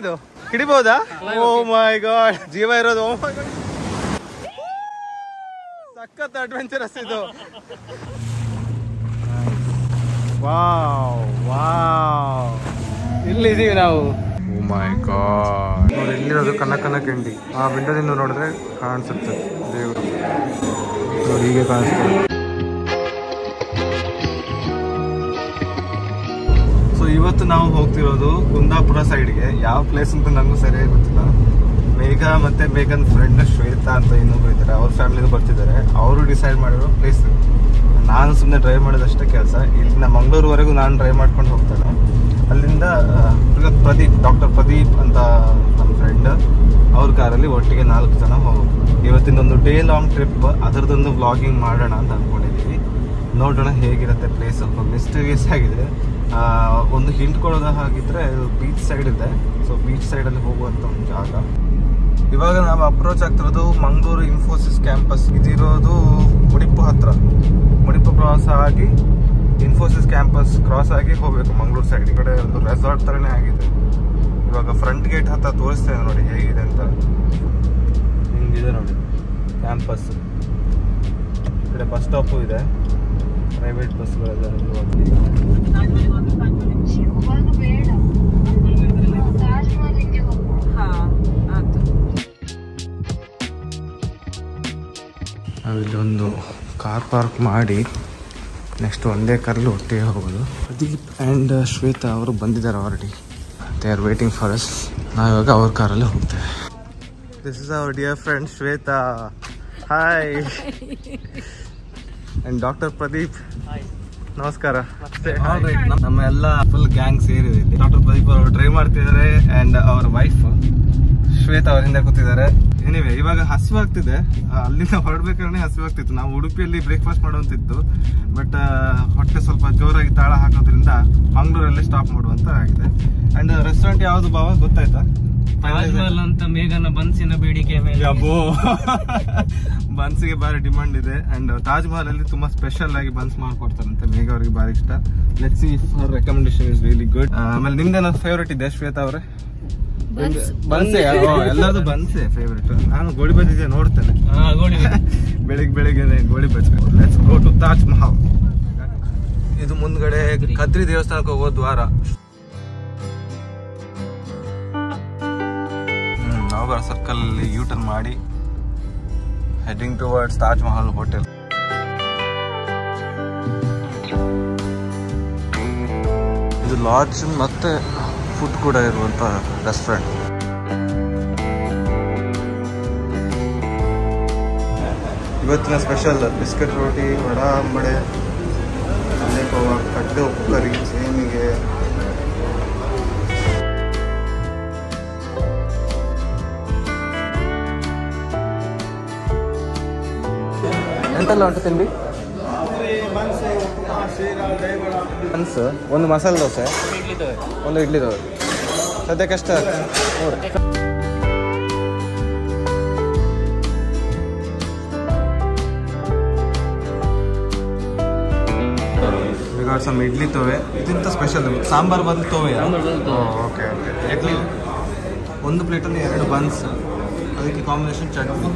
ಏನಿದು ಹಿಡಿಬಹುದಾ? ಓ ಮೈ ಗಾಡ್, ಜೀವ ಇರೋದು. ಓ ಮೈ ಗಾಡ್, ಸಖತ್ ಅಡ್ವೆಂಚರಸ್ ಇದು. ವಾವ್ ವಾವ್, ಇಲ್ಲಿದೀವಿ ನಾವು. ಓ ಮೈ ಗಾಡ್, ನೋಡಿ ಇಲ್ಲಿರೋದು ಕನಕನ ಕಿಂಡಿ. ಆ ವಿಂಡೋದಿಂದ ನೋಡಿದ್ರೆ ಕಾಣಿಸುತ್ತೆ ದೇವರು. ನೋಡಿ ಹೀಗೆ ಕಾಣಿಸ್ತದೆ. ಸೊ ಇವತ್ತು ನಾವು ಹೋಗ್ತಿರೋದು ಕುಂದಾಪುರ ಸೈಡ್ಗೆ. ಯಾವ ಪ್ಲೇಸ್ ಅಂತ ನನಗೂ ಸರಿಯಾಗಿ ಗೊತ್ತಿಲ್ಲ. ಮೇಘ ಮತ್ತೆ ಮೇಘನ್ ಫ್ರೆಂಡ್ ಶ್ವೇತಾ ಅಂತ ಇನ್ನೊಬ್ರು ಇದ್ದಾರೆ, ಅವ್ರ ಫ್ಯಾಮಿಲಿನೂ ಬರ್ತಿದ್ದಾರೆ. ಅವರು ಡಿಸೈಡ್ ಮಾಡಿರೋ ಪ್ಲೇಸ್. ನಾನು ಸುಮ್ಮನೆ ಡ್ರೈವ್ ಮಾಡೋದಷ್ಟೇ ಕೆಲಸ. ಇಲ್ಲಿಂದ ಮಂಗಳೂರುವರೆಗೂ ನಾನು ಡ್ರೈವ್ ಮಾಡ್ಕೊಂಡು ಹೋಗ್ತೇನೆ. ಅಲ್ಲಿಂದ ಪ್ರದೀಪ್, ಡಾಕ್ಟರ್ ಪ್ರದೀಪ್ ಅಂತ ನಮ್ಮ ಫ್ರೆಂಡ್, ಅವ್ರ ಕಾರಲ್ಲಿ ಒಟ್ಟಿಗೆ 4 ಜನ ಹೋಗೋದು. ಇವತ್ತಿನೊಂದು ಡೇ ಲಾಂಗ್ ಟ್ರಿಪ್, ಅದರದೊಂದು ವ್ಲಾಗಿಂಗ್ ಮಾಡೋಣ ಅಂತ ಅಂದ್ಕೊಂಡಿದ್ದೀವಿ. ನೋಡೋಣ ಹೇಗಿರುತ್ತೆ ಪ್ಲೇಸ್. ಸ್ವಲ್ಪ ಮಿಸ್ಟೀರಿಯಸ್ ಆಗಿದೆ. ಒಂದು ಹಿಂಟ್ ಕೊಡೋದ ಹಾಗಿದ್ರೆ ಬೀಚ್ ಸೈಡ್ ಇದೆ. ಸೊ ಬೀಚ್ ಸೈಡಲ್ಲಿ ಹೋಗುವಂಥ ಒಂದು ಜಾಗ. ಇವಾಗ ನಾವು ಅಪ್ರೋಚ್ ಆಗ್ತಿರೋದು ಮಂಗಳೂರು ಇನ್ಫೋಸಿಸ್ ಕ್ಯಾಂಪಸ್. ಇದಿರೋದು ಮುಡಿಪು ಹತ್ರ. ಮುಡಿಪು ಕ್ರಾಸ್ ಆಗಿ ಇನ್ಫೋಸಿಸ್ ಕ್ಯಾಂಪಸ್ ಕ್ರಾಸ್ ಆಗಿ ಹೋಗ್ಬೇಕು ಮಂಗಳೂರು ಸೈಡ್. ಈ ಕಡೆ ಒಂದು ರೆಸಾರ್ಟ್ ಥರನೇ ಆಗಿದೆ. ಇವಾಗ ಫ್ರಂಟ್ ಗೇಟ್ ಹತ್ರ ತೋರಿಸ್ತೇನೆ ನೋಡಿ ಹೇಗಿದೆ ಅಂತ. ಹಿಂಗಿದೆ ನೋಡಿ ಕ್ಯಾಂಪಸ್. ಈ ಕಡೆ ಬಸ್ ಸ್ಟಾಪು ಇದೆ, ಪ್ರೈವೇಟ್ ಬಸ್ಗಳೆಲ್ಲ ನಾವಿಲ್ಲಿ ಒಂದು ಕಾರ್ ಪಾರ್ಕ್ ಮಾಡಿ ನೆಕ್ಸ್ಟ್ ಒಂದೇ ಕಾರಲ್ಲಿ ಒಟ್ಟಿಗೆ ಹೋಗೋದು. ಪ್ರದೀಪ್ ಆ್ಯಂಡ್ ಶ್ವೇತಾ ಅವರು ಬಂದಿದ್ದಾರೆ already. They are waiting for us. ನಾವಿವಾಗ ಅವ್ರ ಕಾರಲ್ಲಿ ಹೋಗ್ತೇವೆ. This is our dear friend Shweta. Hi. And doctor Pradeep. ನಮಸ್ಕಾರ. ನಮ್ಮ ಎಲ್ಲ ಫುಲ್ ಗ್ಯಾಂಗ್ ಸೇರಿದೆ. ಡಾಕ್ಟರ್ ಪ್ರದೀಪ್ ಅವರು ಡ್ರೈವ್ ಮಾಡ್ತಿದ್ದಾರೆ ಆ್ಯಂಡ್ ಅವರ ವೈಫ್ ಶ್ವೇತಾ ಅವ್ರ ಹಿಂದೆ ಕೂತಿದ್ದಾರೆ. ಎನಿವೆ ಇವಾಗ ಹಸಿವಾಗ್ತಿದೆ. ಅಲ್ಲಿಂದ ಹೊರಡ್ಬೇಕಾದ್ರೆ ಹಸಿವಾಗ್ತಿತ್ತು. ನಾವು ಉಡುಪಿಯಲ್ಲಿ ಬ್ರೇಕ್ಫಾಸ್ಟ್ ಮಾಡುವಂತಿತ್ತು, ಬಟ್ ಹೊಟ್ಟೆ ಸ್ವಲ್ಪ ಜೋರಾಗಿ ತಾಳ ಹಾಕೋದ್ರಿಂದ ಮಂಗಳೂರಲ್ಲಿ ಸ್ಟಾಪ್ ಮಾಡುವಂತ ಆಗಿದೆ. ಅಂಡ್ ರೆಸ್ಟೋರೆಂಟ್ ಯಾವ್ದು ಬಾವ ಗೊತ್ತಾಯ್ತಾ? ಅಂತ ಮೇಘನ ಬನ್ಸಿನ ಬೇಡಿಕೆ ಮೇಲೆ ಬನ್ಸ್ಗೆ ಬಾರಿ ಡಿಮಾಂಡ್ ಇದೆ. ಅಂಡ್ ತಾಜ್ ಮಹಲ್ ಅಲ್ಲಿ ತುಂಬಾ ಸ್ಪೆಷಲ್ ಆಗಿ ಬನ್ಸ್ ಮಾಡ್ಕೊಡ್ತಾರಂತೆ. ಮೇಘ ಅವ್ರಿಗೆ ಬಾರಿ ಇಷ್ಟ. Let's see if Har recommendation is really good. ಆಮೇಲೆ ನಿಮ್ದೇನೋ ಫೇವ್ರೇಟ್ ಇದೆ ಶ್ವೇತಾ ಅವರೇ? ಬನ್ಸೆ. ಎಲ್ಲಾದ್ರು ಬನ್ಸೆ ಫೇವ್ರೇಟ್. ನಾನು ಗೋಳಿ ಬಜ್ಜಿ ನೋಡ್ತೇನೆ ಬೆಳಿಗ್ಗೆ ಗೋಳಿ ಬಜ್ಜಿ. Let's go to Taj Mahal. ಇದು ಮುಂದ್ಗಡೆ ಕದ್ರಿ ದೇವಸ್ಥಾನಕ್ಕೆ ಹೋಗೋ ದ್ವಾರ. ನವಬಾರ ಸರ್ಕಲ್ ಯೂ ಟರ್ನ್ ಮಾಡಿ heading towards Taj Mahal hotel. ಇದು ಲಾಡ್ಜ್ ಮತ್ತೆ ಫುಡ್ ಕೂಡ ಇರುವಂತ ರೆಸ್ಟೋರೆಂಟ್. ಇವತ್ತಿನ ಸ್ಪೆಷಲ್ ಬಿಸ್ಕೆಟ್ ರೋಟಿ, ವಡಾ ಅಂಬಡೆ, ಅಲ್ಲೇಕೋವಾ, ಕಡ್ಡೆ ಉಪ್ಪು ಕರಿ, ಸೇಮಿಗೆ. ಎಂತೆಲ್ಲ ಉಂಟು ತಿಂಡಿ? ಬನ್ಸ್, ಒಂದು ಮಸಾಲೆ ದೋಸೆ, ಒಂದು ಇಡ್ಲಿ ದೋಸೆ. ಸದ್ಯಕ್ಕೆ ಎಷ್ಟು ನೋಡಿ. ಸಮ್ ಇಡ್ಲಿ ತೋವೆ. ಇದೆಂತ ಸ್ಪೆಷಲ್? ಸಾಂಬಾರ್ ಬದಲು ತೋವೆ. Okay okay. ಇಡ್ಲಿ ಒಂದು ಪ್ಲೇಟಲ್ಲಿ 2 ಬನ್ಸ್, ಅದಕ್ಕೆ ಕಾಂಬಿನೇಷನ್ ಚಟ್ನಿ.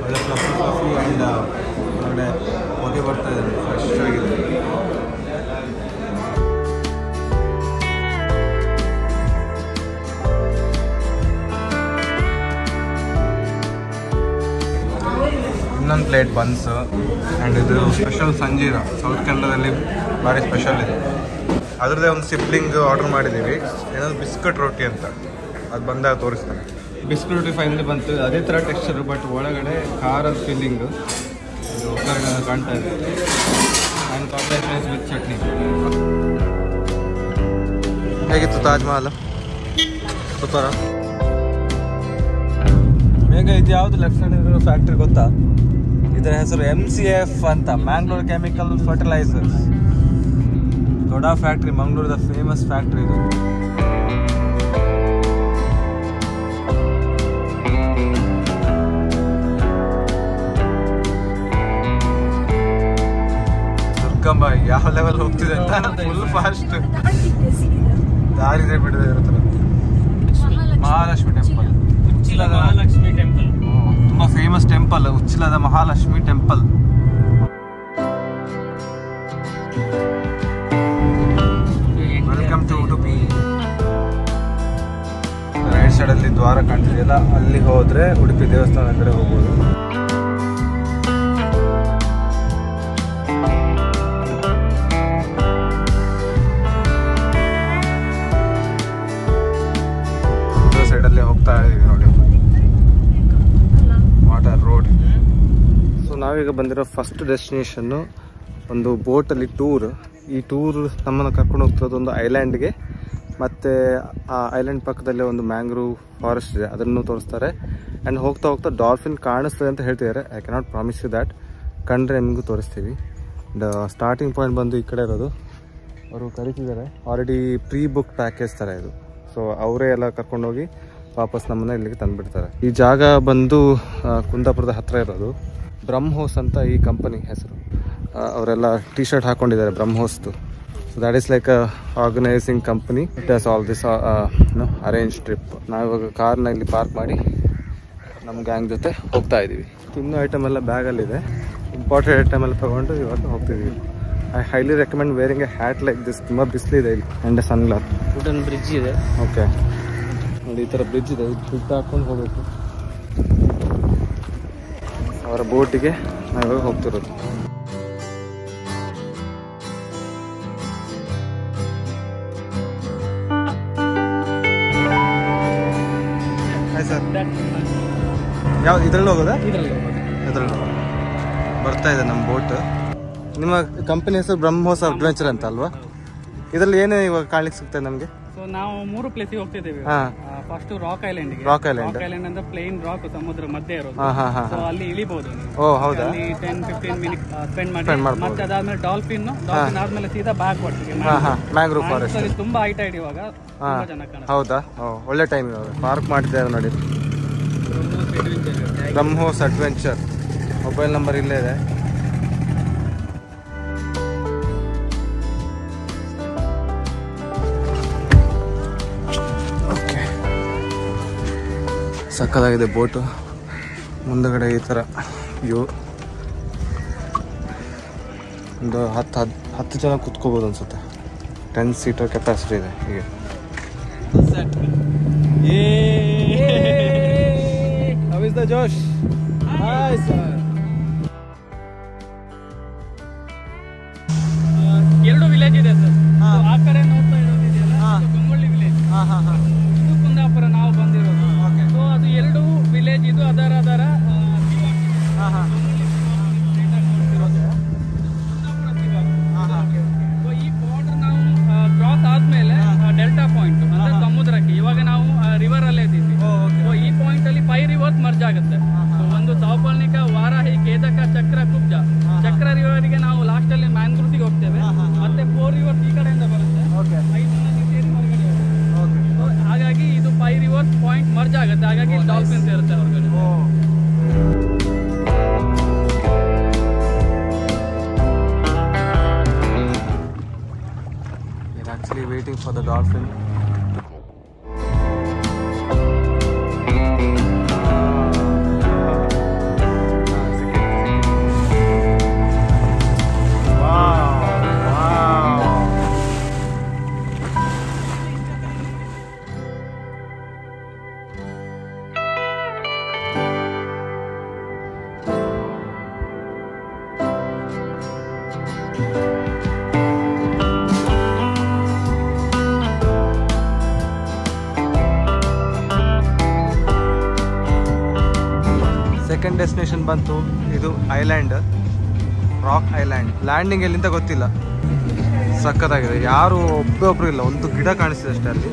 ಒಳ್ಳೆ ಫ್ಲಫಿ ಆ್ಯಂಡ್ ಒಳ್ಳೆ ಹೊಗೆ ಬರ್ತಾ ಇದೆ, ಫ್ರೆಶ್ ಆಗಿದೆ. ಇನ್ನೊಂದು ಪ್ಲೇಟ್ ಬನ್ಸ್. ಆ್ಯಂಡ್ ಇದು ಸ್ಪೆಷಲ್ ಸಂಜೀರ, ಸೌತ್ ಕನ್ನಡದಲ್ಲಿ ಭಾರಿ ಸ್ಪೆಷಲ್ ಇದೆ. ಅದರದ್ದೇ ಒಂದು ಸಿಬ್ಲಿಂಗ್ ಆರ್ಡರ್ ಮಾಡಿದ್ದೀವಿ, ಏನೋ ಬಿಸ್ಕಟ್ ರೋಟಿ ಅಂತ. ಅದು ಬಂದಾಗ ತೋರಿಸ್ತಾರೆ. ಬಿಸ್ಕಟ್ ರೋಟಿ ಫೈನಲಿ ಬಂತು. ಅದೇ ಥರ ಟೆಕ್ಸ್ಚರು, ಬಟ್ ಒಳಗಡೆ ಖಾರದ ಫೀಲಿಂಗು ಇದು ಕಾಣ್ತಾ ಇದೆ. And combination with chutney. ಹೇಗಿತ್ತು ತಾಜ್ ಮಹಲ್? ಸೂಪರ. ಬೇಗ ಇದು ಯಾವುದು ಲೆಫ್ಟ್ ಸೈಡ್ ಇರೋ ಫ್ಯಾಕ್ಟ್ರಿ ಗೊತ್ತಾ? ಇದರ ಹೆಸರು MCF ಅಂತ, ಮ್ಯಾಂಗ್ಳೂರ್ ಕೆಮಿಕಲ್ ಫರ್ಟಿಲೈಸರ್ಸ್. ದೊಡ್ಡ ಫ್ಯಾಕ್ಟ್ರಿ, ಮಂಗಳೂರದ ಫೇಮಸ್ ಫ್ಯಾಕ್ಟ್ರಿ ಇದು. ದುರ್ಗಮ್ಮ ಯಾವ ಲೆವೆಲ್ ಹೋಗ್ತಿದೆ ಅಂತ, ಫುಲ್ ಫಾಸ್ಟ್ ದಾರಿದೆ ಬಿಡದೆ ಇರೋ ಥರ. ಮಹಾಲಕ್ಷ್ಮಿ ಟೆಂಪಲ್. ಉಚ್ಚಿಲ ಮಹಾಲಕ್ಷ್ಮಿ ಟೆಂಪಲ್ ತುಂಬಾ ಫೇಮಸ್ ಟೆಂಪಲ್, ಉಚ್ಚಿಲದ Mahalakshmi temple. Welcome to Udupi. Right side ಅಲ್ಲಿ ದ್ವಾರ ಕಾಣ್ತಿದೆಯಲ್ಲ, ಅಲ್ಲಿ ಹೋದ್ರೆ ಉಡುಪಿ ದೇವಸ್ಥಾನ ಕಡೆ ಹೋಗ್ಬೋದು. ಸೈಡ್ ಅಲ್ಲಿ ಹೋಗ್ತಾ ಇದೀವಿ ನೋಡಿ, ವಾಟರ್ ರೋಡ್. ಸೊ ನಾವೀಗ ಬಂದಿರೋ ಫಸ್ಟ್ ಡೆಸ್ಟಿನೇಷನ್ ಒಂದು ಬೋಟಲ್ಲಿ ಟೂರ್. ಈ ಟೂರ್ ನಮ್ಮನ್ನು ಕರ್ಕೊಂಡು ಹೋಗ್ತಿರೋದು ಒಂದು ಐಲ್ಯಾಂಡ್ಗೆ, ಮತ್ತು ಆ ಐಲ್ಯಾಂಡ್ ಪಕ್ಕದಲ್ಲೇ ಒಂದು ಮ್ಯಾಂಗ್ರೂವ್ ಫಾರೆಸ್ಟ್ ಇದೆ, ಅದನ್ನು ತೋರಿಸ್ತಾರೆ. ಆ್ಯಂಡ್ ಹೋಗ್ತಾ ಹೋಗ್ತಾ ಡಾಲ್ಫಿನ್ ಕಾಣಿಸ್ತದೆ ಅಂತ ಹೇಳ್ತಿದ್ದಾರೆ. I cannot promise you that, ಕಂಡ್ರೆ ನಿಮಗೂ ತೋರಿಸ್ತೀವಿ. ಸ್ಟಾರ್ಟಿಂಗ್ ಪಾಯಿಂಟ್ ಬಂದು ಈ ಕಡೆ ಇರೋದು, ಅವರು ಕರೀತಿದ್ದಾರೆ. ಆಲ್ರೆಡಿ ಪ್ರೀ ಬುಕ್ ಪ್ಯಾಕೇಜ್ ಥರ ಇದು. ಸೊ ಅವರೇ ಎಲ್ಲ ಕರ್ಕೊಂಡೋಗಿ ವಾಪಸ್ ನಮ್ಮನ್ನ ಇಲ್ಲಿಗೆ ತಂದುಬಿಡ್ತಾರೆ. ಈ ಜಾಗ ಬಂದು ಕುಂದಾಪುರದ ಹತ್ತಿರ ಇರೋದು. ಬ್ರಹ್ಮೋಸ್ ಅಂತ ಈ ಕಂಪನಿ ಹೆಸರು. ಅವರೆಲ್ಲ ಟಿ ಶರ್ಟ್ ಹಾಕೊಂಡಿದ್ದಾರೆ ಬ್ರಹ್ಮೋಸ್ದು. So that is like a organising company. It has all this arrange trip. ನಾವಿವಾಗ ಕಾರ್ನ ಇಲ್ಲಿ ಪಾರ್ಕ್ ಮಾಡಿ ನಮ್ಮ ಗ್ಯಾಂಗ್ ಜೊತೆ ಹೋಗ್ತಾ ಇದ್ದೀವಿ. ಇನ್ನೂ ಐಟಮ್ ಎಲ್ಲ ಬ್ಯಾಗಲ್ಲಿದೆ. ಇಂಪಾರ್ಟೆಂಟ್ ಐಟಮ್ ಎಲ್ಲ ತೊಗೊಂಡು ಇವಾಗ ಹೋಗ್ತಿದ್ದೀವಿ. I highly recommend wearing a hat like this. ತುಂಬ ಬಿಸಿಲಿದೆ ಇಲ್ಲಿ. And sun glass. Wooden bridge ಇದೆ. ಓಕೆ ನೋಡಿ, ಈ ಥರ ಬ್ರಿಡ್ಜ್ ಇದೆ. ಬ್ರಿಡ್ಜ್ ಹಾಕ್ಕೊಂಡು ಹೋಗಬೇಕು. ಅವರ ಬೋಟಿಗೆ ನಾವಿವಾಗ ಹೋಗ್ತಿರೋದು. ಸರ್ ಯಾವ್ದು ಇದರಲ್ಲಿ ಹೋಗೋದಾ? ಇದರಲ್ಲಿ ಬರ್ತಾ ಇದೆ ನಮ್ಮ ಬೋಟ್. ನಿಮ್ಮ ಕಂಪನಿ ಹೆಸರು ಬ್ರಹ್ಮೋಸ್ ಅಡ್ವೆಂಚರ್ ಅಂತ ಅಲ್ವಾ? ಇದರಲ್ಲಿ ಏನೇ ಇವಾಗ ಕಾಣ್ಲಿಕ್ಕೆ ಸಿಗ್ತದೆ ನಮಗೆ? ಸೊ ನಾವು 3 ಪ್ಲೇಸಿಗೆ ಹೋಗ್ತಿದ್ದೇವೆ. First rock island. Rock island ಅಂದ್ರೆ ಪ್ಲೇನ್ ರಾಕ್, ಸಮುದ್ರ ಮಧ್ಯೆ ಇರೋದು. ಸೊ ಅಲ್ಲಿ ಇಳಿಬಹುದು. ಓ ಹೌದಾ? ಅಲ್ಲಿ 10-15 ಮಿನಿಟ್ ಸ್ಪೆಂಡ್ ಮಾಡಿ ಮತ್ತೆ ಅದಾದ್ಮೇಲೆ ಡಾಲ್ಫಿನ್ ಆದ್ಮೇಲೆ ಸೀದಾ ಬ್ಯಾಕ್ ಬರ್ತೀವಿ ಮ್ಯಾಂಗ್ರೂವ್ ಫಾರೆಸ್ಟ್. ತುಂಬಾ ಹೈಟ್ ಇದೆ ಇವಾಗ, ತುಂಬಾ ಚೆನ್ನಾಗಿ ಕಾಣುತ್ತೆ. ಹೌದಾ? ಒಳ್ಳೆ ಟೈಮ್ ಇವಾಗ ಪಾರ್ಕ್ ಮಾಡ್ತಿದ್ದಾರೆ ನೋಡಿ. ಬ್ರಹ್ಮೋಸ್ ಅಡ್ವೆಂಚರ್. ಮೊಬೈಲ್ ನಂಬರ್ ಇಲ್ಲೇ ಇದೆ. ಓಕೆ, ಸಕ್ಕದಾಗಿದೆ ಬೋಟು. ಮುಂದಗಡೆ ಈ ಥರ ವ್ಯೂ. ಒಂದು 10 ಜನ ಕುತ್ಕೋಬೋದು ಅನ್ಸುತ್ತೆ. 10 ಸೀಟರ್ ಕೆಪಾಸಿಟಿ ಇದೆ ಹೀಗೆ. How is the Josh? Hi sir. ಎರಡು ವಿಲೇಜ್ ಇದೆ ಸರ್. ಆ ಕಡೆ ನೋಡ್ತಾ ಇರೋದು ಇದೆಯಲ್ಲ, ಗಂಗೊಳ್ಳಿ ವಿಲೇಜ್. ಇದು ಕುಂದಾಪುರ ನಾವು ಬಂದಿರೋದು. ಸೊ ಅದು ಎರಡು ವಿಲೇಜ್. ಇದು ಅದರ ಈ ಬಾರ್ಡರ್ ನಾವು ಕ್ರಾಸ್ ಆದ್ಮೇಲೆ ಡೆಲ್ಟಾ ಪಾಯಿಂಟ್ ಅಂದ್ರೆ ಸಮುದ್ರಕ್ಕೆ. ಇವಾಗ ನಾವು ರಿವರ್ ಅಲ್ಲೇ ಇದ್ದೀವಿ. ಸೊ ಈ ಪಾಯಿಂಟ್ ಅಲ್ಲಿ 5 ರಿವರ್ಸ್ ಮರ್ಜ್ ಆಗುತ್ತೆ. ಒಂದು ಸೌಪರ್ಣಿಕ, ವಾರಾಹಿ, ಕೇದಕ, ಚಕ್ರ, ಕುಬ್ಜ. ಚಕ್ರ ರಿವರ್ಗೆ ನಾವು ಲಾಸ್ಟ್ ಅಲ್ಲಿ ಮ್ಯಾಂಗ್ರೂವ್ಗೆ ಹೋಗ್ತೇವೆ. ಮತ್ತೆ 4 ರಿವರ್ಸ್ ಈ ಕಡೆಯಿಂದ ಬರುತ್ತೆ. 5 ಸೇರಿ ಹೊರಗಡೆ. ಹಾಗಾಗಿ ಇದು 5 ರಿವರ್ಸ್ ಪಾಯಿಂಟ್ ಮರ್ಜ್ ಆಗುತ್ತೆ. ಹಾಗಾಗಿ ಡಾಲ್ಫಿನ್ಸ್ ಇರುತ್ತೆ ಹೊರಗಡೆ. Actually waiting for the dolphin. Second destination ಬಂತು. ಇದು ಐಲ್ಯಾಂಡ್, ರಾಕ್ ಐಲ್ಯಾಂಡ್. ಲ್ಯಾಂಡಿಂಗ್ ಎಲ್ಲಿಂದ ಗೊತ್ತಿಲ್ಲ. ಸಕ್ಕತ್ತಾಗಿದೆ. ಯಾರು ಒಬ್ಬೊಬ್ರು ಇಲ್ಲ. ಒಂದು ಗಿಡ ಕಾಣಿಸ್ತಿದೆ ಅಷ್ಟೇ ಅಲ್ಲಿ.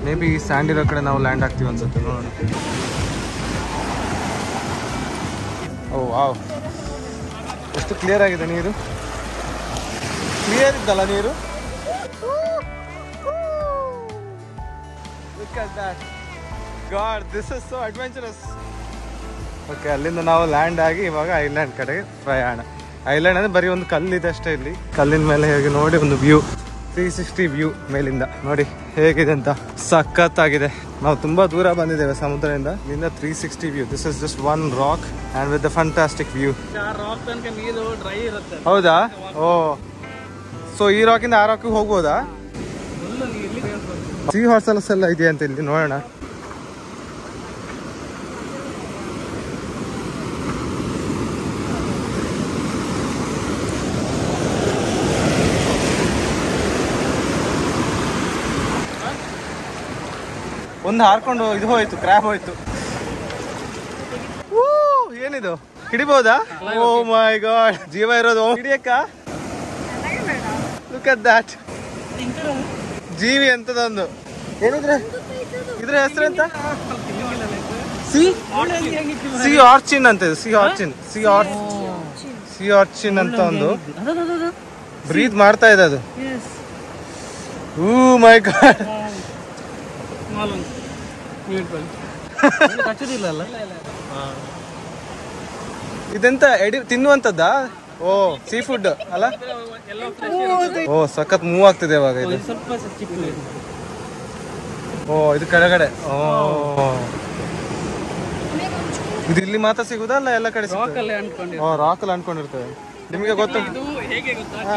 ಮೇ ಬಿ ಈ ಸ್ಯಾಂಡ್ ಇರೋ ಕಡೆ ನಾವು ಲ್ಯಾಂಡ್ ಆಗ್ತೀವಿ ಅನ್ಸುತ್ತೆ. ನೋಡೋಣ. ಓ ವಾವ್, ಎಷ್ಟು ಕ್ಲಿಯರ್ ಆಗಿದೆ ನೀರು. ಕ್ಲಿಯರ್ ಇದ್ದಲ್ಲ ನೀರು. Look at that. God, this is so adventurous. Okay, ಅಲ್ಲಿಂದ ನಾವು ಲ್ಯಾಂಡ್ ಆಗಿ ಇವಾಗ ಐಲ್ಯಾಂಡ್ ಕಡೆಗೆ ಪ್ರಯಾಣ. ಐಲ್ಯಾಂಡ್ ಅಂದರೆ ಬರೀ ಒಂದು ಕಲ್ಲಿದೆ ಅಷ್ಟೇ. ಇಲ್ಲಿ ಕಲ್ಲಿನ ಮೇಲೆ ಹೇಗೆ ನೋಡಿ ಒಂದು ವ್ಯೂ, 360 ವ್ಯೂ ಮೇಲಿಂದ ನೋಡಿ ಹೇಗಿದೆ ಅಂತ. ಸಖತ್ತಾಗಿದೆ. ನಾವು ತುಂಬಾ ದೂರ ಬಂದಿದ್ದೇವೆ ಸಮುದ್ರದಿಂದ. ಇಲ್ಲಿಂದ 360 view. This is just one rock and with the fantastic view. Rock ತನಕ ನೀರು ಡ್ರೈ ಇರುತ್ತೆ. ಹೌದಾ? ಓ, ಸೊ ಈ ರಾಕಿಂದ ಆ ರಾಕಿಗೆ ಹೋಗ್ಬೋದಾ? ಸೀ ಹಾರ್ಸಲ್ಸ್ ಎಲ್ಲ ಇದೆಯಾ ಅಂತ ಇಲ್ಲಿ ನೋಡೋಣ. ಒಂದು ಹಾರ್ಕೊಂಡು ಇದು ಹೋಯ್ತು, ಕ್ರ್ಯಾಬ್ ಹೋಯ್ತು. ಏನಿದು, ಹಿಡಿಬಹುದಾ? ಓ ಮೈ ಗಾಡ್, ಜೀವ ಇರೋದು ಹಿಡಿಯಕ್ಕ. ಲುಕ್ ಅಟ್ ದಟ್, ಜೀವಿ ಅಂತದೊಂದು. ಏನಿದ್ರೆ ಇದ್ರ ಹೆಸರೆಂತ? ಸಿ ಆರ್ಚಿನ್ ಅಂತ. ಸಿ ಆರ್ಚಿನ್ ಅಂತ ಒಂದು ಬ್ರೀತ್ ಮಾಡ್ತಾ ಇದೆ ಅದು. ಓ ಮೈ ಗಾಡ್, ಇದೆಂತ ತಿನ್ನುವಂತದ್ದಾ? ಓ, ಸೀ ಫುಡ್ ಅಲ್ಲ? ಓ, ಸಖತ್ ಮೂವ್ ಆಗ್ತಿದೆ ಇವಾಗ ಇದು. ಓ, ಇದು ಕೆಳಗಡೆ. ಓ, ಇದು ಇಲ್ಲಿ ಮಾತ್ರ ಸಿಗುದಾ ಅಲ್ಲ ಎಲ್ಲ ಕಡೆ? ರಾಕ್ ಅಲ್ಲಿ ಅನ್ಕೊಂಡಿರ್ತೇವೆ. ನಿಮಗೆ ಗೊತ್ತುಂಟು?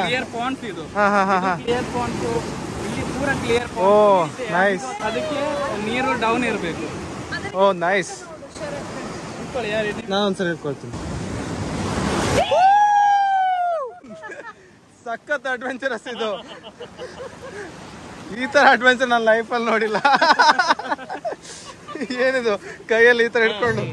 ಕ್ಲಿಯರ್ ಪಾಂಡ್ಸ್ ಇದು. ಕ್ಲಿಯರ್ ಪಾಂಡ್ಸ್ ಇಲ್ಲಿ ಪೂರಾ ಕ್ಲಿಯರ್. ಓ ನೈಸ್. ಅದಕ್ಕೆ ನೀರು ಡೌನ್ ಇರಬೇಕು. ಓ ನೈಸ್. ನಾನು ಒಂದ್ಸರಿ ಇಟ್ಕೊಳ್ತೀನಿ. ಸಖತ್ ಅಡ್ವೆಂಚರಸ್ ಇದು. ಈ ತರ ಅಡ್ವೆಂಚರ್ ನನ್ನ ಲೈಫಲ್ಲಿ ನೋಡಿಲ್ಲ. ಏನಿದು ಕೈಯಲ್ಲಿ ಈ ತರ ಇಟ್ಕೊಂಡು?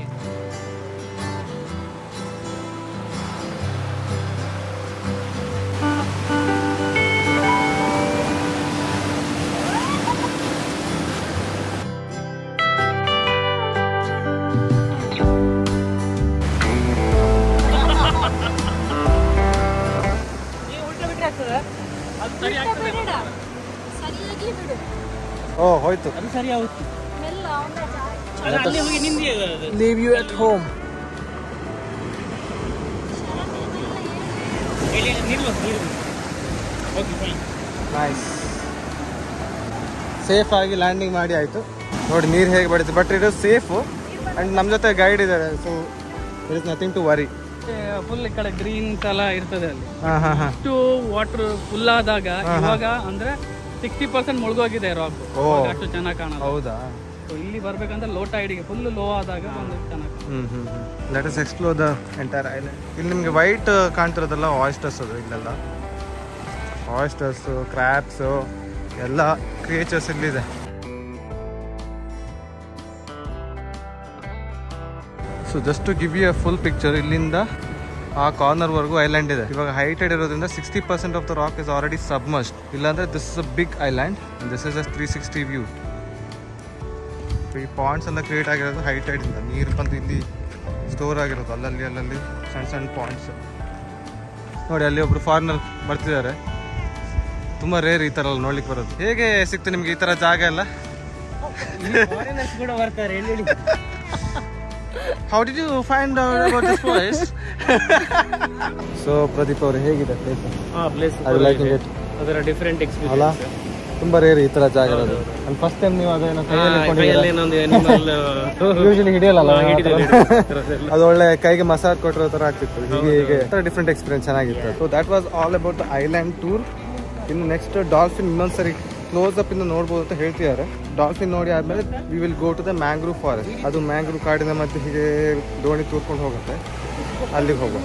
ಓ ಹೋಯ್ತು. ಅದು ಸರಿ ಆಗುತ್ತೆ. Leave you at home. Nice. Safe ಆಗಿ ಲ್ಯಾಂಡಿಂಗ್ ಮಾಡಿ ಆಯ್ತು. ನೋಡಿ ನೀರು ಹೇಗೆ ಬಡಿತು. But it is safe and ನಮ್ಮ ಜೊತೆ ಗೈಡ್ ಇದ್ದಾರೆ. So it is nothing to worry. Full ಈ ಕಡೆ ಗ್ರೀನ್ಸ್ ಎಲ್ಲ ಇರ್ತದೆ ಅಲ್ಲಿ. ಅಷ್ಟು ವಾಟರ್ ಫುಲ್ ಆದಾಗ ಇವಾಗ ಅಂದ್ರೆ 60% ಮುಳುಗೋಗಿದೆ ರಾಕ್. ಅಷ್ಟು ಚೆನ್ನಾಗಿ ಕಾಣೋದು. ಹೌದಾ? ಇಲ್ಲಿ ಬರ್ಬೇಕಂದ್ರೆ ಲೋ ಟೈಡ್ಗೆ ಫುಲ್ ಲೋ ಆದಾಗ ಒಂದು ಚೆನ್ನಾಗಿ. Let us explore the entire island. ಇಲ್ಲಿ ನಿಮಗೆ ವೈಟ್ ಕಾಣ್ತಿರೋದೆಲ್ಲ ಆಯಿಸ್ಟರ್ಸ್. ಅದು ಇಲ್ಲೆಲ್ಲ ಆಯಿಸ್ಟರ್ಸ್, ಕ್ರ್ಯಾಬ್ಸ್ ಎಲ್ಲ ಕ್ರಿಯೇಚರ್ಸ್ ಇಲ್ಲಿದೆ. So just to give you a full picture, ಇಲ್ಲಿಂದ ಆ ಕಾರ್ನರ್ವರೆಗೂ ಐಲ್ಯಾಂಡ್ ಇದೆ. ಇವಾಗ ಹೈಟೆಡ್ ಇರೋದ್ರಿಂದ 60% of the rock is already submerged. ಇಲ್ಲಾಂದ್ರೆ this is a big island. This is a 360 view. ಈ ಪಾಯಿಂಟ್ಸ್ ಎಲ್ಲ ಕ್ರಿಯೇಟ್ ಆಗಿರೋದು ಹೈಟೆಡ್ ಇಂದ. ನೀರು ಬಂದು ಇಲ್ಲಿ ಸ್ಟೋರ್ ಆಗಿರೋದು ಅಲ್ಲಲ್ಲಿ ಸಣ್ಣ ಸಣ್ಣ ಪಾಯಿಂಟ್ಸ್. ನೋಡಿ ಅಲ್ಲಿ ಒಬ್ರು ಫಾರಿನರ್ ಬರ್ತಿದ್ದಾರೆ. ತುಂಬ ರೇರ್ ಈ ಥರ ಎಲ್ಲ ನೋಡ್ಲಿಕ್ಕೆ ಬರೋದು. ಹೇಗೆ ಸಿಕ್ತು ನಿಮ್ಗೆ ಈ ಥರ ಜಾಗ ಎಲ್ಲ? ಕೂಡ ಬರ್ತಾರೆ. How did you find out about this place? So Pradeep ಅವರು ಹೇಗಿದೆ ಪ್ಲೇಸ್? ಪ್ಲೇಸ್ ಅದರ ಡಿಫರೆಂಟ್ ಎಕ್ಸ್ಪೀರಿಯನ್ಸ್ ಅಲ್ಲ, ತುಂಬಾ ರೇರ್ ಈ ತರ ಜಾಗ ಇರೋದು. ಅಂಡ್ ಫಸ್ಟ್ ಟೈಮ್ ನೀವು ಅದನ್ನ ಯೂಶಲಿ ಹಿಡಿಯಲ್ಲ, ಅದು ಒಳ್ಳೆ ಕೈಗೆ ಮಸಾಜ್ ಕೊಟ್ಟಿರೋ ತರ ಆಗ್ತಿತ್ತು. ಹೀಗೆ ಡಿಫ್ರೆಂಟ್ ಎಕ್ಸ್ಪೀರಿಯನ್ಸ್ ಚೆನ್ನಾಗಿತ್ತು. So that was all about the island tour. ಇನ್ನು ನೆಕ್ಸ್ಟ್ ಡಾಲ್ಫಿನ್ ಇನ್ನೊಂದ್ಸರಿ ಕ್ಲೋಸ್ ಅಪ್ ಇಂದ ನೋಡ್ಬೋದು ಅಂತ ಹೇಳ್ತಿದ್ದಾರೆ. ಡಾಲ್ಫಿನ್ ನೋಡಿ ಆದ್ಮೇಲೆ we will go to the mangrove forest. ಅದು ಮ್ಯಾಂಗ್ರೂವ್ ಕಾಡಿನ ಮಧ್ಯೆ ಹೀಗೆ ದೋಣಿ ತೂರ್ಕೊಂಡು ಹೋಗುತ್ತೆ, ಅಲ್ಲಿಗೆ ಹೋಗೋ.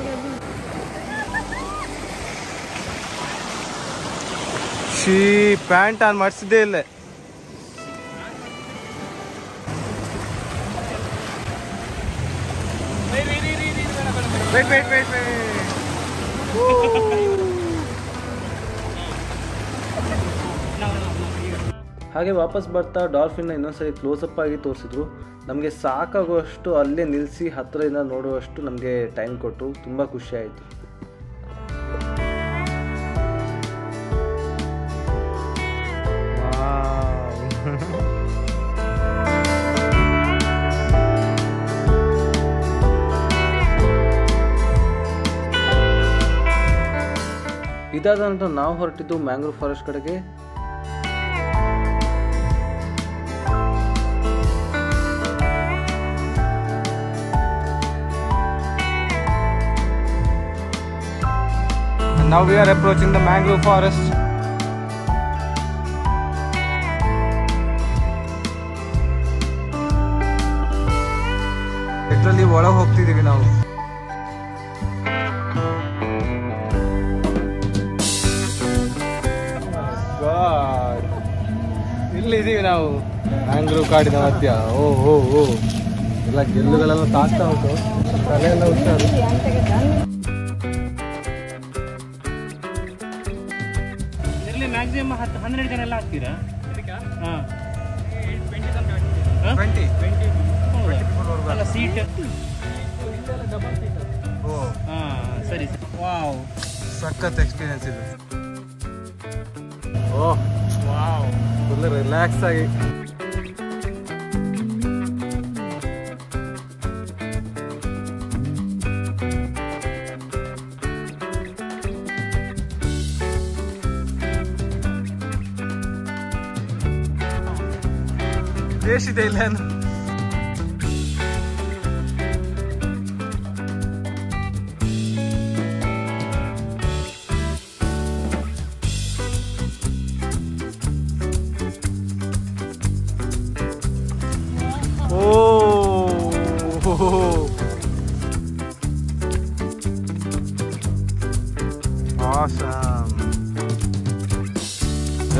ಶೀ ಪ್ಯಾಂಟ್ ಆನ್ ಮಾಡಿಸಿದ್ದೇ ಇಲ್ಲ. ಹಾಗೆ ವಾಪಸ್ ಬರ್ತಾ ಡಾಲ್ಫಿನ್ನ ಇನ್ನೊಂದ್ಸರಿ ಕ್ಲೋಸಪ್ ಆಗಿ ತೋರಿಸಿದ್ರು. ನಮಗೆ ಸಾಕಾಗುವಷ್ಟು ಅಲ್ಲೇ ನಿಲ್ಲಿಸಿ ಹತ್ತಿರದಿಂದ ನೋಡುವಷ್ಟು ನಮಗೆ ಟೈಮ್ ಕೊಟ್ಟು ತುಂಬ ಖುಷಿ ಆಯಿತು. ಇದಾದ ನಂತರ ನಾವು ಹೊರಟಿದ್ದು ಮ್ಯಾಂಗ್ರೋವ್ ಫಾರೆಸ್ಟ್ ಕಡೆಗೆ. Now we are approaching the mangrove forest. ಇದರಲ್ಲಿ ಒಳಗೆ ಹೋಗ್ತಿದೀವಿ ನಾವು. ಇಲ್ಲಿದ್ದೀವಿ ನಾವು ಮ್ಯಾಂಗ್ರೋವ್ ಕಾಡಿನ ಮಧ್ಯ. ಓ ಓ ಓ ಎಲ್ಲ ಗೆಲ್ಲುಗಳೆಲ್ಲ ತಾಗ್ತಾ ಉಂಟು, ತಲೆಯೆಲ್ಲ ಹುಷಾರು. ಇದರಲ್ಲಿ ಮ್ಯಾಕ್ಸಿಮಮ್ 12 ಜನ ಎಲ್ಲ ಆಗ್ತೀರಾ? ಹಾಂ 20 ಅಲ್ಲ ಸೀಟ್. ಓ ಹಾಂ ಸರಿ. ವಾವ್ ಸಖತ್ ಎಕ್ಸ್ಪೀರಿಯನ್ಸ್ ಇದು. ಓಹ್ ವಾವ್ ಫುಲ್ ರಿಲ್ಯಾಕ್ಸ್ ಆಗಿ. ದೇಶಿದೆ ಇಲ್ಲ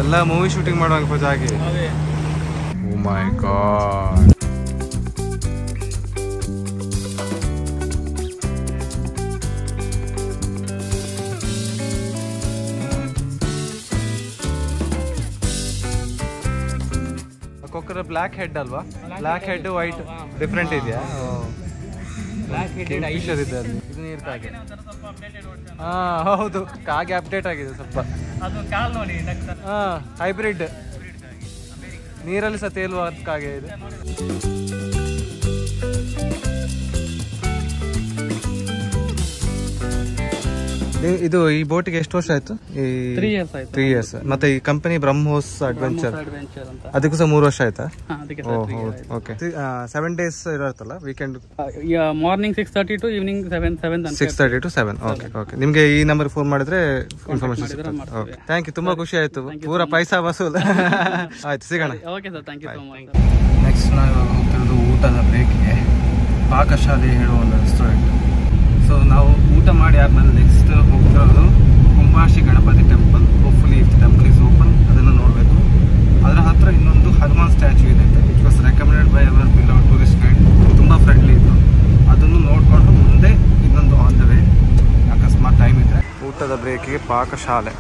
ಎಲ್ಲ ಮೂವಿ ಶೂಟಿಂಗ್ ಮಾಡುವಂಗ ಜಾಗ. ಓ ಮೈ ಗಾಡ್. ಕೊಕ್ಕರ ಬ್ಲ್ಯಾಕ್ ಹೆಡ್ ಅಲ್ವಾ? ಬ್ಲ್ಯಾಕ್ ಹೆಡ್ ವೈಟ್ ಡಿಫ್ರೆಂಟ್ ಇದೆಯಾ? ಬ್ಲ್ಯಾಕ್ ಹೆಡ್ ಐಷರ್ ಇದೆ ಅಲ್ಲಿ. ಇದು ನೀರು ಕಾಗೆ. ಹಾಂ ಹೌದು, ಕಾಗೆ ಅಪ್ಡೇಟ್ ಆಗಿದೆ ಸ್ವಲ್ಪ. ಹಾಂ ಹೈಬ್ರಿಡ್, ನೀರಲ್ಲಿ ಸಹ ತೇಲುವ ಕಾಗೆ ಇದೆ. ಇದು ಈ ಬೋಟಿಗೆ ಎಷ್ಟು ವರ್ಷ ಆಯ್ತು? 3 years ಆಯ್ತು. 3 years. ಮತ್ತೆ ಈ ಕಂಪನಿ ಬ್ರಹ್ಮೋಸ್ ಅಡ್ವೆಂಚರ್ ಅದಕ್ಕೂ ಸಹ 3 ವರ್ಷ ಆಯ್ತಾ? ಓಕೆ. 7 days ಇರುತ್ತಲ್ಲ weekend? Morning 6:30 to evening 7. 6:30 to 7. Okay okay. ನಿಮ್ಗೆ ಈ ನಂಬರ್ ಫೋನ್ ಮಾಡಿದ್ರೆ ಇನ್ಫಾರ್ಮೇಶನ್ ಸಿಗುತ್ತೆ. ಓಕೆ ಥ್ಯಾಂಕ್ ಯು, ತುಂಬಾ ಖುಷಿ ಆಯ್ತು. ಪೂರಾ ಪೈಸಾ ವಸೂಲ್. ಆಯ್ತು, ಸಿಗೋಣ. Okay sir, thank you so much. Next ನಾವು ಹೋಗ್ತಿರೋದು ಊಟದ ಬ್ರೇಕ್ಗೆ. ಪಾಕಶಾಲೆ ಹೇಳುವ ಒಂದು ರೆಸ್ಟೋರೆಂಟ್. ಸೊ ನಾವು ಊಟ ಮಾಡಿ ಆದ್ಮೇಲೆ ನೆಕ್ಸ್ಟ್ ಹೋಗ್ತಿರೋದು Kumbashi Ganapati temple. Hopefully temple is open, ಅದನ್ನು ನೋಡಬೇಕು. ಅದರ ಹತ್ರ ಇನ್ನೊಂದು ಹನುಮಾನ್ ಸ್ಟ್ಯಾಚ್ಯೂ ಇದೆ. It was recommended by our beloved tourist guide. ತುಂಬ ಫ್ರೆಂಡ್ಲಿ ಇತ್ತು. ಅದನ್ನು ನೋಡಿಕೊಂಡು ಮುಂದೆ ಇನ್ನೊಂದು ಆನ್ ದ ವೇ, ಅಕಸ್ಮಾತ್ ಟೈಮ್ ಇದ್ದರೆ. ಊಟದ ಬ್ರೇಕಿಗೆ Pakashale.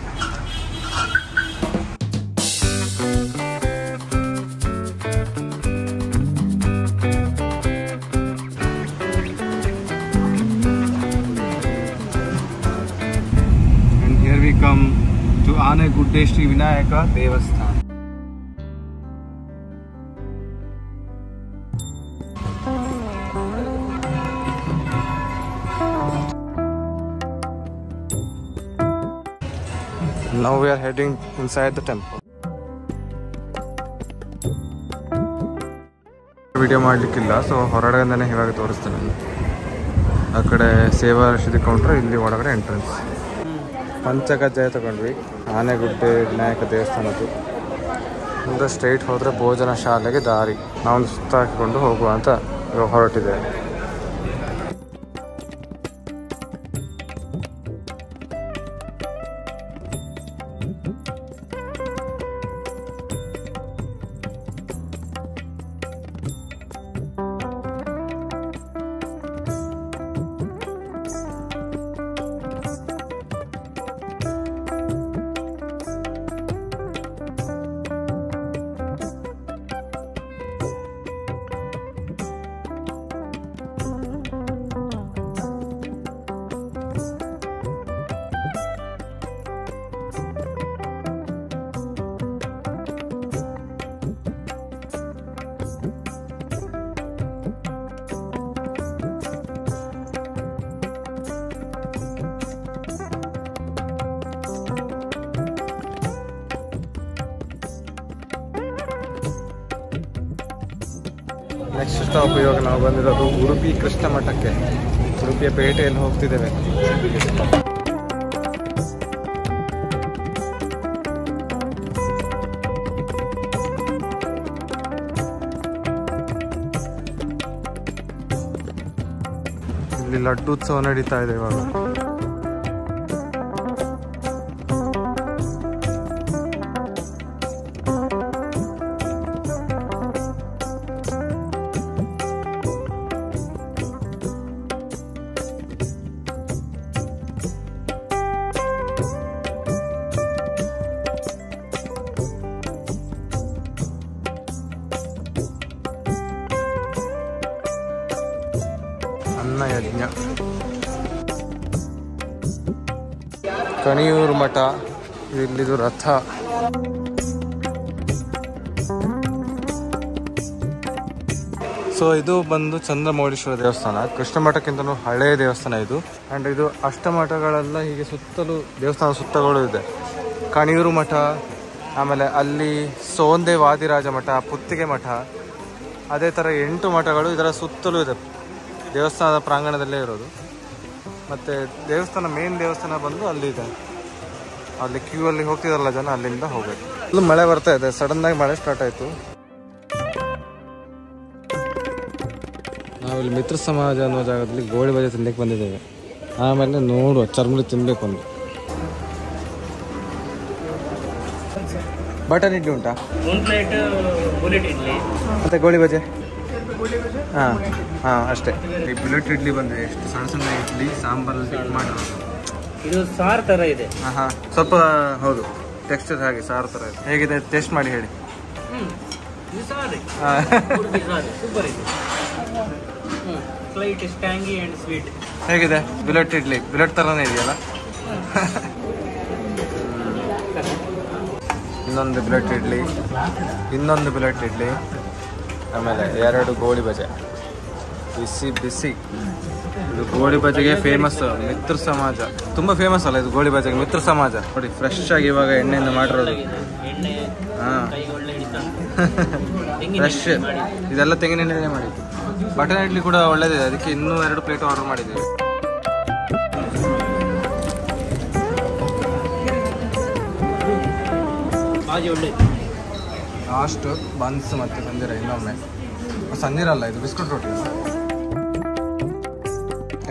Come to Anegude Sri Vinayaka Devasthan. Now we are heading inside the temple. Video ಮಾಡಲಿಕ್ಕಿಲ್ಲ, ಸೊ ಹೊರಗಡೆಯಿಂದನೇ ಇವಾಗ ತೋರಿಸ್ತೇನೆ. ಆ ಕಡೆ ಸೇವಾ ರಶೀದಿ ಕೌಂಟ್ರ್, ಇಲ್ಲಿ ಒಳಗಡೆ ಎಂಟ್ರೆನ್ಸ್. ಪಂಚಕಜ್ಜಾಯ ತಗೊಂಡ್ವಿ, ಆನೆಗುಡ್ಡೆ ವಿನಾಯಕ ದೇವಸ್ಥಾನದ್ದು. ಮುಂದೆ ಸ್ಟ್ರೈಟ್ ಹೋದರೆ ಭೋಜನ ಶಾಲೆಗೆ ದಾರಿ. ನಾವು ಸುತ್ತ ಹಾಕಿಕೊಂಡು ಹೋಗುವ ಅಂತ ಹೊರಟಿದೆ. ನೆಕ್ಸ್ಟ್ ಸ್ಟಾಪ್ ಇವಾಗ ನಾವು ಬಂದಿರೋದು ಉಡುಪಿ ಕೃಷ್ಣ ಮಠಕ್ಕೆ. ಉಡುಪಿಯ ಪೇಟೆಯಲ್ಲಿ ಹೋಗ್ತಿದ್ದೇವೆ. ಇಲ್ಲಿ ಲಡ್ಡೂತ್ಸವ ನಡೀತಾ ಇದೆ ಇವಾಗ. ಅನ್ನ ಯಜ್ಞ. ಕಣಿಯೂರು ಮಠ, ಇಲ್ಲಿದು ರಥ. ಸೊ ಇದು ಬಂದು ಚಂದ್ರಮೌಳೀಶ್ವರ ದೇವಸ್ಥಾನ, ಕೃಷ್ಣ ಮಠಕ್ಕಿಂತಲೂ ಹಳೆಯ ದೇವಸ್ಥಾನ ಇದು. ಆ್ಯಂಡ್ ಇದು ಅಷ್ಟಮಠಗಳೆಲ್ಲ ಹೀಗೆ ಸುತ್ತಲೂ ದೇವಸ್ಥಾನ ಸುತ್ತಲೂ ಇದೆ. ಕಣಿಯೂರು ಮಠ, ಆಮೇಲೆ ಅಲ್ಲಿ ಸೋಂದೆ ವಾದಿರಾಜ ಮಠ, ಪುತ್ತಿಗೆ ಮಠ, ಅದೇ ಥರ 8 ಮಠಗಳು ಇದರ ಸುತ್ತಲೂ ಇದೆ. ದೇವಸ್ಥಾನದ ಪ್ರಾಂಗಣದಲ್ಲೇ ಇರೋದು. ಮತ್ತು ದೇವಸ್ಥಾನ ಮೇನ್ ದೇವಸ್ಥಾನ ಬಂದು ಅಲ್ಲಿದೆ. ಅಲ್ಲಿ ಕ್ಯೂ ಅಲ್ಲಿ ಹೋಗ್ತಿದಾರಲ್ಲ ಜನ, ಅಲ್ಲಿಂದ ಹೋಗಬೇಕು. ಅಲ್ಲಿ ಮಳೆ ಬರ್ತಾ ಇದೆ, ಸಡನ್ನಾಗಿ ಮಳೆ ಸ್ಟಾರ್ಟ್ ಆಯಿತು. ನಾವಿಲ್ಲಿ ಮಿತ್ರ ಸಮಾಜ ಅನ್ನೋ ಜಾಗದಲ್ಲಿ ಗೋಳಿ ಬಜೆ ತಿನ್ನಕ್ಕೆ ಬಂದಿದ್ದೇವೆ. ಆಮೇಲೆ ನೋಡುವ ಚರ್ಮುರಿ ತಿನ್ನಬೇಕು ಒಂದು. ಬಟನ್ ಇಡ್ಲಿ ಉಂಟಾ? ಒಂದು ಪ್ಲೇಟ್ ಬುಲೆಟ್ ಇಡ್ಲಿ ಮತ್ತು ಗೋಳಿ ಬಜೆ. ಹಾಂ ಹಾಂ ಅಷ್ಟೇ. ಈ ಬುಲೆಟ್ ಇಡ್ಲಿ ಬಂದಿದೆ, ಎಷ್ಟು ಸಣ್ಣ ಸಣ್ಣ ಇಡ್ಲಿ ಸಾಂಬಾರಲ್ಲಿ ಮಾಡಿರೋದು. ಇದು ಸಾರು ಥರ ಇದೆ. ಹಾಂ ಹಾಂ, ಸ್ವಲ್ಪ ಹೌದು ಟೆಕ್ಸ್ಚರ್ ಹಾಗೆ ಸಾರು ಥರ ಇದೆ. ಹೇಗಿದೆ ಟೇಸ್ಟ್ ಮಾಡಿ ಹೇಳಿ. ಸೂಪರ್ ಇದೆ. Slight tangy and sweet. ಹೇಗಿದೆ ಬುಲೆಟ್ ಇಡ್ಲಿ? ಬುಲೆಟ್ ಥರನೇ ಇದೆಯಲ್ಲ. ಇನ್ನೊಂದು ಬುಲೆಟ್ ಇಡ್ಲಿ, ಇನ್ನೊಂದು ಬುಲೆಟ್ ಇಡ್ಲಿ, ಆಮೇಲೆ 2 ಗೋಳಿ ಬಜೆ ಬಿಸಿ ಬಿಸಿ. ಇದು ಗೋಳಿ ಬಜೆಗೆ ಫೇಮಸ್ ಮಿತ್ರ ಸಮಾಜ, ತುಂಬ ಫೇಮಸ್ ಅಲ್ಲ ಇದು ಗೋಳಿ ಬಜೆಗೆ ಮಿತ್ರ ಸಮಾಜ. ನೋಡಿ ಫ್ರೆಶ್ ಆಗಿ ಇವಾಗ ಎಣ್ಣೆಯಿಂದ ಮಾಡಿರೋದು. ಹಾಂ ಫ್ರೆಶ್, ಇದೆಲ್ಲ ತೆಂಗಿನ ಎಣ್ಣೆನೇ ಮಾಡಿದ್ದು. ಬಟನ್ ಇಡ್ಲಿ ಕೂಡ ಒಳ್ಳೇದಿದೆ, ಅದಕ್ಕೆ ಇನ್ನೂ 2 ಪ್ಲೇಟ್ ಆರ್ಡರ್ ಮಾಡಿದ್ದೀವಿ. ಲಾಸ್ಟ್ ಬನ್ಸ್ ಮತ್ತು ಸಂಜೀರ, ಇನ್ನೊಮ್ಮೆ ಸಂಜೀರ ಅಲ್ಲ ಇದು biscuit roti.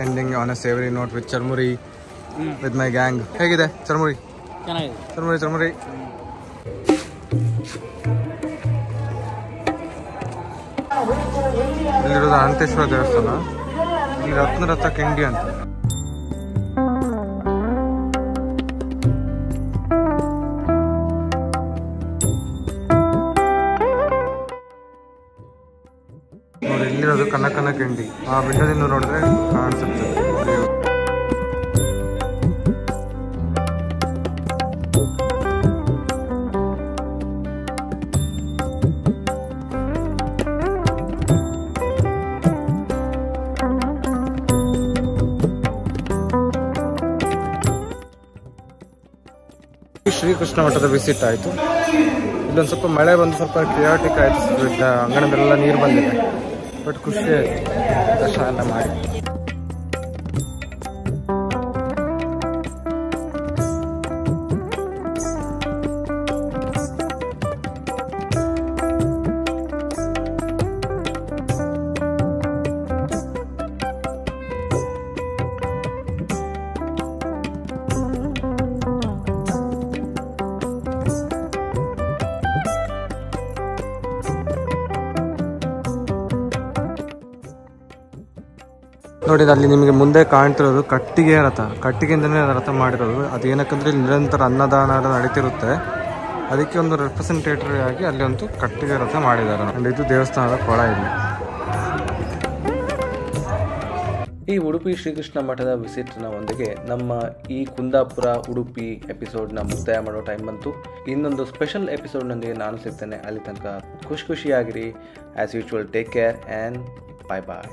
Ending on a savoury note with charmuri with my gang. ಹೇಗಿದೆ ಚರ್ಮುರಿ? ಚೆನ್ನಾಗಿದೆ. ಚರ್ಮುರಿ ಚರ್ಮುರಿ. ಇಲ್ಲಿರೋದು ಅನಂತೇಶ್ವರ ದೇವಸ್ಥಾನ. ಇಲ್ಲಿ ರತ್ನರಥ ಕಿಂಡಿ ಅಂತ. ನೋಡಿ ಇಲ್ಲಿರೋದು ಕನಕನ ಕಿಂಡಿ. ಆ ವಿಂಡೋದಿಂದ ನೋಡಿದ್ರೆ ಕಾಣಿಸುತ್ತೆ. ಶ್ರೀಕೃಷ್ಣ ಮಠದ ವಿಸಿಟ್ ಆಯಿತು. ಇಲ್ಲೊಂದು ಸ್ವಲ್ಪ ಮಳೆ ಬಂದು ಸ್ವಲ್ಪ ಕ್ರಿಯಾಟಿಕ್ ಆಯಿತು, ಅಂಗಣದಲ್ಲೆಲ್ಲ ನೀರು ಬಂದಿದೆ. ಬಟ್ ಖುಷಿ ಆಯಿತು ದರ್ಶನ ಎಲ್ಲ ಮಾಡಿ. ನೋಡಿ ಅಲ್ಲಿ ನಿಮಗೆ ಮುಂದೆ ಕಾಣ್ತಿರೋದು ಕಟ್ಟಿಗೆ ರಥ. ಕಟ್ಟಿಗೆಯಿಂದನೇ ರಥ ಮಾಡಿರೋದು. ಅದು ಏನಕ್ಕಂದ್ರೆ ಇಲ್ಲಿ ನಿರಂತರ ಅನ್ನದಾನ ನಡೀತಿರುತ್ತೆ. ಅದಕ್ಕೆ ಒಂದು ರೆಪ್ರೆಸೆಂಟೇಟರಿ ಆಗಿ ಅಲ್ಲಿ ಒಂದು ಕಟ್ಟಿಗೆ ರಥ ಮಾಡಿದ್ದಾರೆ. ಅಂಡ್ ಇದು ದೇವಸ್ಥಾನದ ಕೊಳ. ಇಲ್ಲಿ ಈ ಉಡುಪಿ ಶ್ರೀಕೃಷ್ಣ ಮಠದ ವಿಸಿಟ್ನ ಒಂದಿಗೆ ನಮ್ಮ ಈ ಕುಂದಾಪುರ ಉಡುಪಿ ಎಪಿಸೋಡ್ನ ಮುಕ್ತಾಯ ಮಾಡೋ ಟೈಮ್ ಬಂತು. ಇನ್ನೊಂದು ಸ್ಪೆಷಲ್ ಎಪಿಸೋಡ್ನೊಂದಿಗೆ ನಾನು ಸಿಗ್ತೇನೆ. ಅಲ್ಲಿ ತನಕ ಖುಷಿಯಾಗಿರಿ. As usual, take care and bye bye.